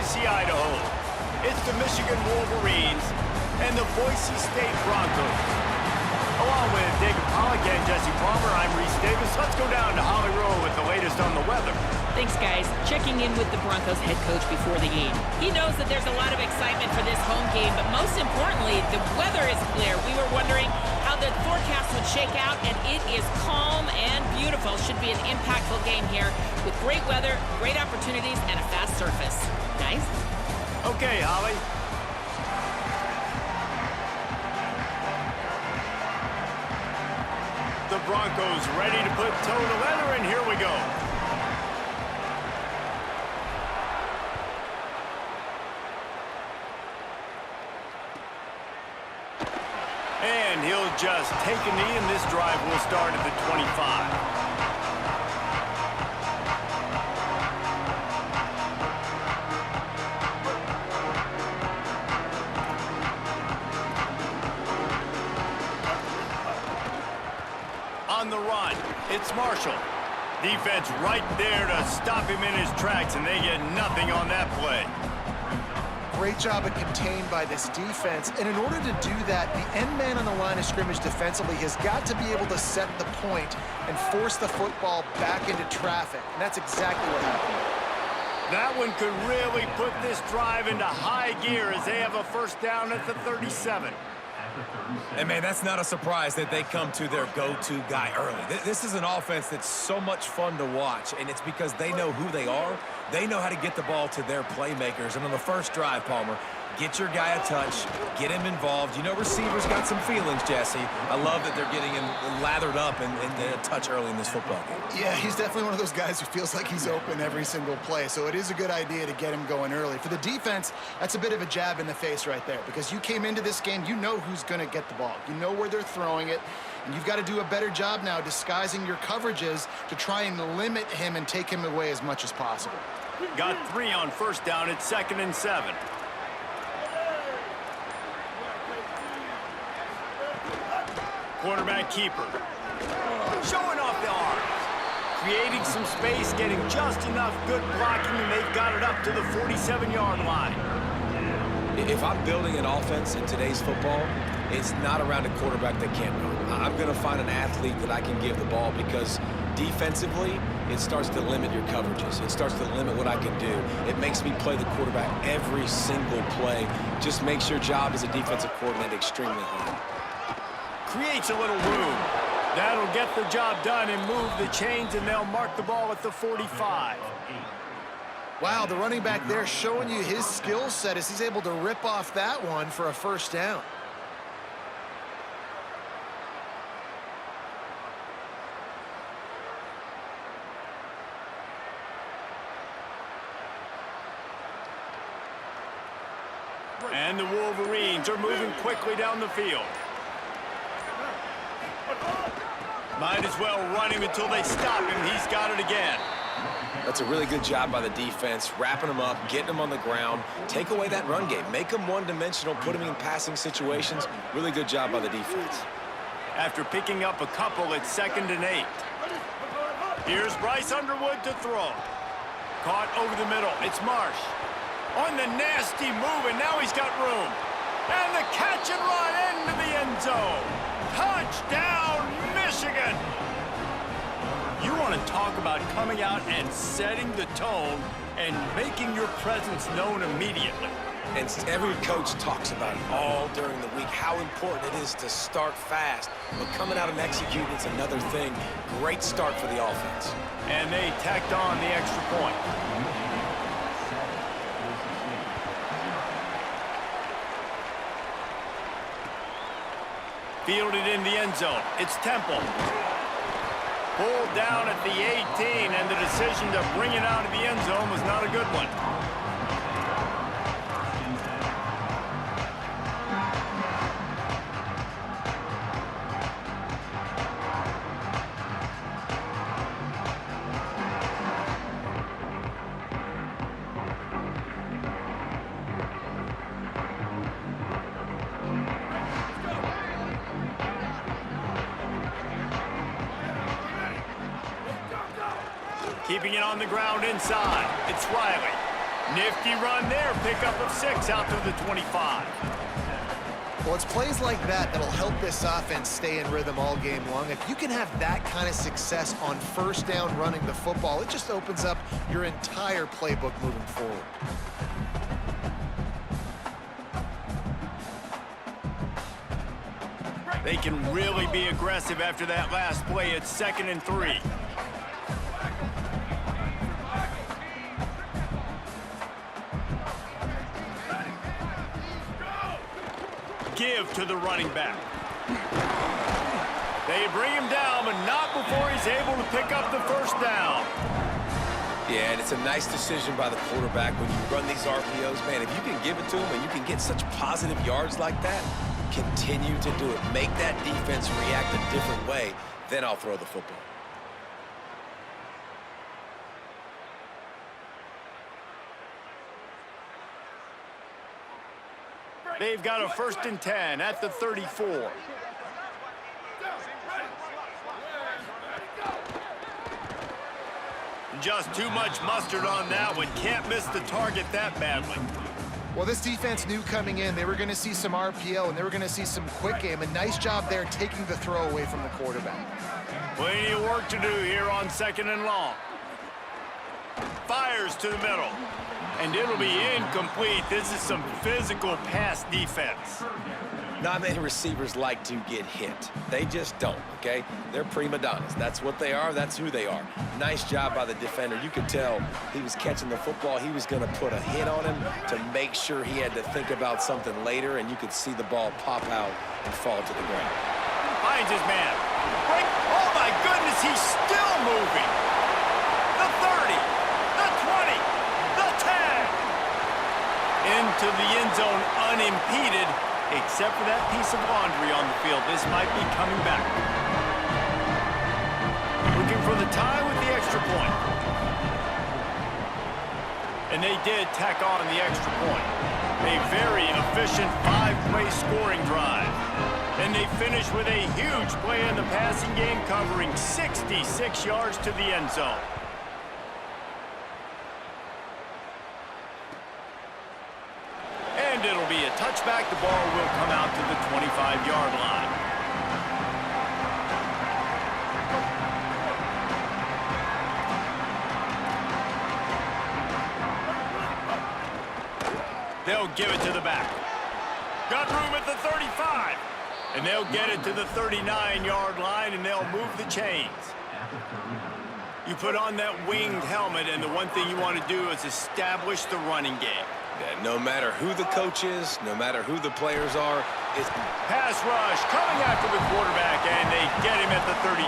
Boise, Idaho. It's the Michigan Wolverines and the Boise State Broncos. Along with David Pollack and Jesse Palmer, I'm Reese Davis. Let's go down to Holly Rowe with the latest on the weather. Thanks, guys. Checking in with the Broncos head coach before the game. He knows that there's a lot of excitement for this home game, but most importantly, the weather is clear. We were wondering how the forecast would shake out, and it is calm and beautiful. Should be an impactful game here with great weather, great opportunities, and a fast surface. Guys? Okay, Holly. The Broncos ready to put toe to leather, and here we go. And he'll just take a knee, and this drive will start at the 25. On the run, it's Marshall. Defense right there to stop him in his tracks, and they get nothing on that play. Great job of contained by this defense. And in order to do that, the end man on the line of scrimmage defensively has got to be able to set the point and force the football back into traffic. And that's exactly what happened. That one could really put this drive into high gear as they have a first down at the 37. And, man, that's not a surprise that they come to their go-to guy early. This is an offense that's so much fun to watch, and it's because they know who they are. They know how to get the ball to their playmakers. And on the first drive, Palmer, get your guy a touch, get him involved. You know receivers got some feelings, Jesse. I love that they're getting him lathered up and a touch early in this football game. Yeah, he's definitely one of those guys who feels like he's open every single play, so it is a good idea to get him going early. For the defense, that's a bit of a jab in the face right there because you came into this game, you know who's going to get the ball. You know where they're throwing it, and you've got to do a better job now disguising your coverages to try and limit him and take him away as much as possible. Got 3 on first down at 2nd and 7. Quarterback keeper. Showing off the arms. Creating some space, getting just enough good blocking, and they've got it up to the 47-yard line. If I'm building an offense in today's football, it's not around a quarterback that can't run. I'm going to find an athlete that I can give the ball because defensively, it starts to limit your coverages. It starts to limit what I can do. It makes me play the quarterback every single play. Just makes your job as a defensive coordinator extremely hard. Creates a little room. That'll get the job done and move the chains, and they'll mark the ball at the 45. Wow, the running back there showing you his skill set as he's able to rip off that one for a first down. And the Wolverines are moving quickly down the field. Might as well run him until they stop him. He's got it again. That's a really good job by the defense, wrapping them up, getting them on the ground. Take away that run game. Make them one-dimensional, put them in passing situations. Really good job by the defense. After picking up a couple at 2nd and 8. Here's Bryce Underwood to throw. Caught over the middle. It's Marsh. On the nasty move, and now he's got room. And the catch and run into the end zone. Touchdown, Michigan! You want to talk about coming out and setting the tone and making your presence known immediately. And every coach talks about it all during the week, how important it is to start fast. But coming out and executing is another thing. Great start for the offense. And they tacked on the extra point. Fielded in the end zone. It's Temple. Pulled down at the 18, and the decision to bring it out of the end zone was not a good one. Keeping it on the ground inside. It's Riley. Nifty run there. Pickup of 6 out to the 25. Well, it's plays like that that'll help this offense stay in rhythm all game long. If you can have that kind of success on first down running the football, it just opens up your entire playbook moving forward. They can really be aggressive after that last play. It's 2nd and 3. Give to the running back. They bring him down, but not before he's able to pick up the first down. Yeah, and it's a nice decision by the quarterback when you run these RPOs. Man, if you can give it to him and you can get such positive yards like that, continue to do it. Make that defense react a different way, then I'll throw the football. They've got a 1st and 10 at the 34. Just too much mustard on that one. Can't miss the target that badly. Well, this defense knew coming in they were going to see some RPO and they were going to see some quick game. A nice job there taking the throw away from the quarterback. Plenty of work to do here on 2nd and long. Fires to the middle. And it'll be incomplete. This is some physical pass defense. Not many receivers like to get hit. They just don't, okay? They're prima donnas. That's what they are. That's who they are. Nice job by the defender. You could tell he was catching the football. He was going to put a hit on him to make sure he had to think about something later, and you could see the ball pop out and fall to the ground. Finds his man. Break. Oh, my goodness, he's still moving. The 30, the 20, the 10. Into the end zone unimpeded. Except for that piece of laundry on the field, this might be coming back. Looking for the tie with the extra point. And they did tack on the extra point. A very efficient 5-play scoring drive. And they finish with a huge play in the passing game, covering 66 yards to the end zone. And it'll be a touchback. The ball will come out to the 25-yard line. They'll give it to the back. Got room at the 35. And they'll get it to the 39-yard line, and they'll move the chains. You put on that winged helmet, and the one thing you want to do is establish the running game. Yeah, no matter who the coach is, no matter who the players are, it's pass rush coming after the quarterback, and they get him at the 32.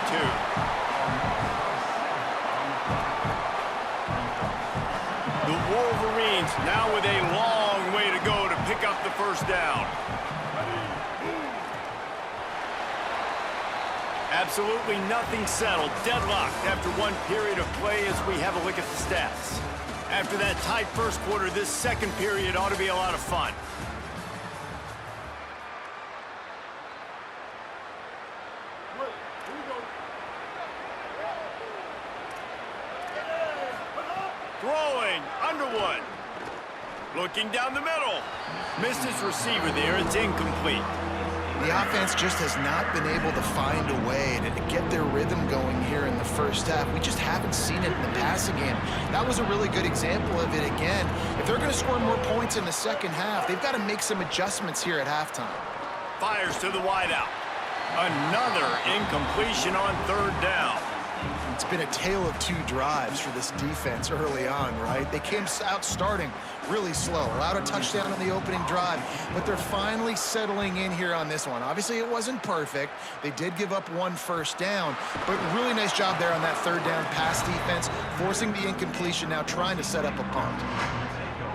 The Wolverines now with a long way to go to pick up the first down. Absolutely nothing settled. Deadlocked after one period of play as we have a look at the stats. After that tight first quarter, this second period ought to be a lot of fun. Throwing, Underwood. Looking down the middle. Missed his receiver there. It's incomplete. The offense just has not been able to find a way to get their rhythm going here in the first half. We just haven't seen it in the passing game. That was a really good example of it again. If they're going to score more points in the second half, they've got to make some adjustments here at halftime. Fires to the wideout. Another incompletion on 3rd down. It's been a tale of 2 drives for this defense early on, right? They came out starting really slow, allowed a touchdown on the opening drive, but they're finally settling in here on this one. Obviously, it wasn't perfect. They did give up 1 first down, but really nice job there on that 3rd down pass defense, forcing the incompletion, now trying to set up a punt.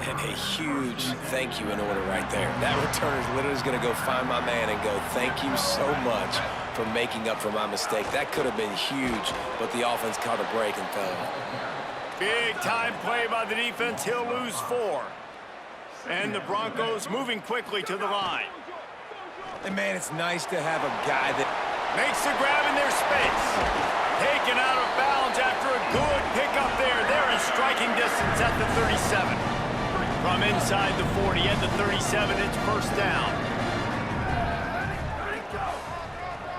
And a huge thank you in order right there. That returner is literally going to go find my man and go, thank you so much for making up for my mistake. That could have been huge, but the offense caught a break and fell. Big time play by the defense. He'll lose 4. And the Broncos moving quickly to the line. And man, it's nice to have a guy that makes the grab in their space. Taken out of bounds after a good pickup there. They're in striking distance at the 37. From inside the 40 at the 37, it's first down.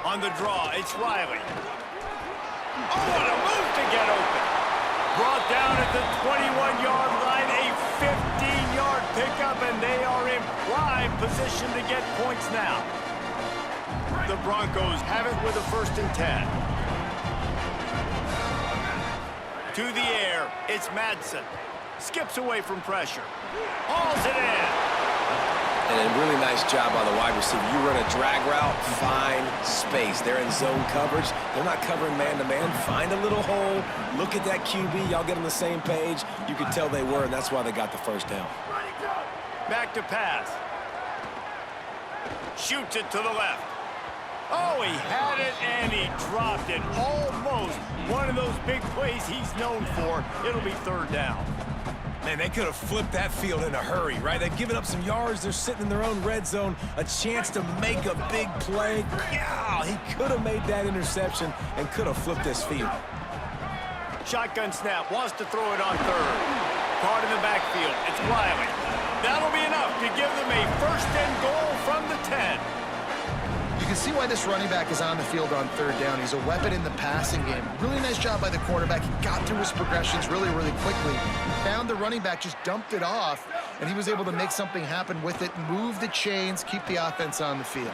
On the draw, it's Riley. Oh, what a move to get open. Brought down at the 21-yard line, a 15-yard pickup, and they are in prime position to get points now. The Broncos have it with a 1st and 10. To the air, it's Madsen. Skips away from pressure. Hauls it in. And a really nice job by the wide receiver. You run a drag route, find space. They're in zone coverage. They're not covering man-to-man. Find a little hole. Look at that QB. Y'all get on the same page. You could tell they were, and that's why they got the first down. Back to pass. Shoots it to the left. Oh, he had it, and he dropped it. Almost one of those big plays he's known for. It'll be 3rd down. Man, they could have flipped that field in a hurry, right? They've given up some yards. They're sitting in their own red zone. A chance to make a big play. Yeah, he could have made that interception and could have flipped this field. Shotgun snap. Wants to throw it on 3rd. Caught in the backfield. It's Riley. That'll be enough to give them a 1st and goal from the 10. You can see why this running back is on the field on 3rd down. He's a weapon in the passing game. Really nice job by the quarterback. He got through his progressions really, really quickly. Found the running back, just dumped it off, and he was able to make something happen with it, move the chains, keep the offense on the field.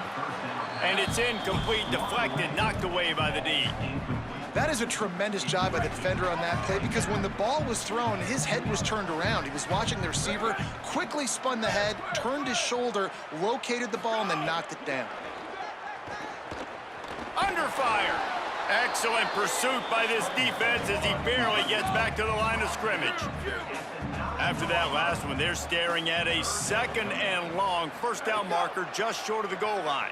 And it's incomplete, deflected, knocked away by the D. That is a tremendous job by the defender on that play, because when the ball was thrown, his head was turned around. He was watching the receiver, quickly spun the head, turned his shoulder, located the ball, and then knocked it down. Under fire. Excellent pursuit by this defense as he barely gets back to the line of scrimmage. After that last one, they're staring at a 2nd and long. 1st down marker just short of the goal line.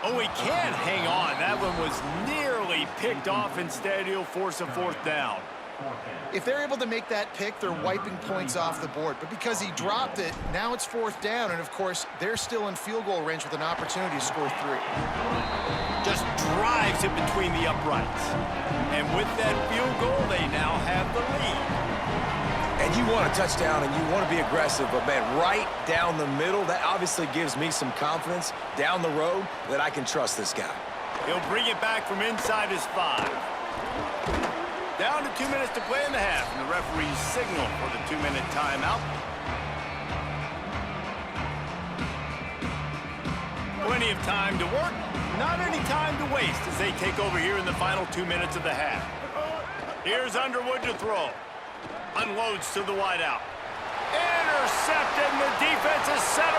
Oh, he can't hang on. That one was nearly picked off. Instead, he'll force a 4th down. If they're able to make that pick, they're wiping points off the board. But because he dropped it, now it's 4th down. And, of course, they're still in field goal range with an opportunity to score 3. Just drives it between the uprights. And with that field goal, they now have the lead. And you want a touchdown, and you want to be aggressive, but, man, right down the middle, that obviously gives me some confidence down the road that I can trust this guy. He'll bring it back from inside his 5. Down to 2 minutes to play in the half, and the referee's signal for the 2-minute timeout. Plenty of time to work, not any time to waste as they take over here in the final 2 minutes of the half. Here's Underwood to throw. Unloads to the wideout. Intercepted, and the defense is set